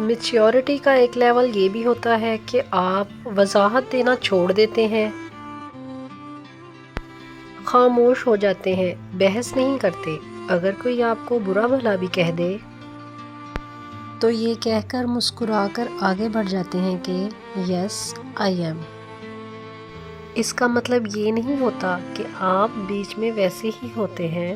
Maturity کا ایک level یہ بھی ہوتا ہے کہ آپ وضاحت دینا چھوڑ دیتے ہیں، خاموش ہو جاتے ہیں، بحث نہیں کرتے۔ اگر کوئی آپ کو برا بھلا بھی کہہ دے تو یہ کہہ کر مسکرا کر آگے بڑھ جاتے ہیں کہ یس آئی ایم۔ اس کا مطلب یہ نہیں ہوتا کہ آپ بیچ میں ویسے ہی ہوتے ہیں،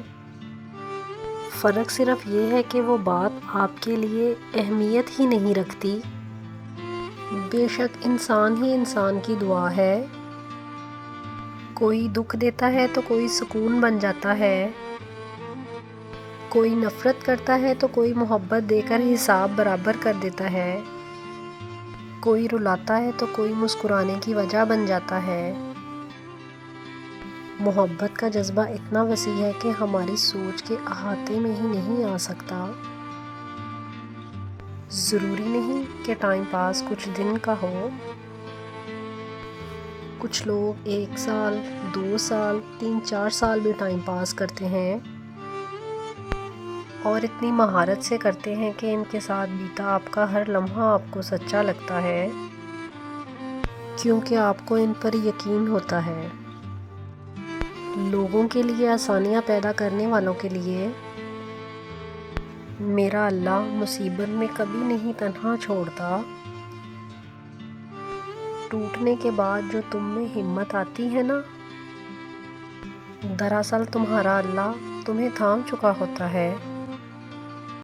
فرق صرف یہ ہے کہ وہ بات آپ کے لیے اہمیت ہی نہیں رکھتی۔ بے شک انسان ہی انسان کی دعا ہے، کوئی دکھ دیتا ہے تو کوئی سکون بن جاتا ہے، کوئی نفرت کرتا ہے تو کوئی محبت دے کر حساب برابر کر دیتا ہے، کوئی رلاتا ہے تو کوئی مسکرانے کی وجہ بن جاتا ہے۔ محبت کا جذبہ اتنا وسیع ہے کہ ہماری سوچ کے احاطے میں ہی نہیں آ سکتا۔ ضروری نہیں کہ ٹائم پاس کچھ دن کا ہو، کچھ لوگ 1 سال، 2 سال، 3-4 سال بھی ٹائم پاس کرتے ہیں اور اتنی مہارت سے کرتے ہیں کہ ان کے ساتھ بیتا آپ کا ہر لمحہ آپ کو سچا لگتا ہے، کیونکہ آپ کو ان پر یقین ہوتا ہے۔ لوگوں کے لیے آسانیاں پیدا کرنے والوں کے لیے میرا اللہ مصیبت میں کبھی نہیں تنہا چھوڑتا۔ ٹوٹنے کے بعد جو تم میں ہمت آتی ہے نا، دراصل تمہارا اللہ تمہیں تھام چکا ہوتا ہے۔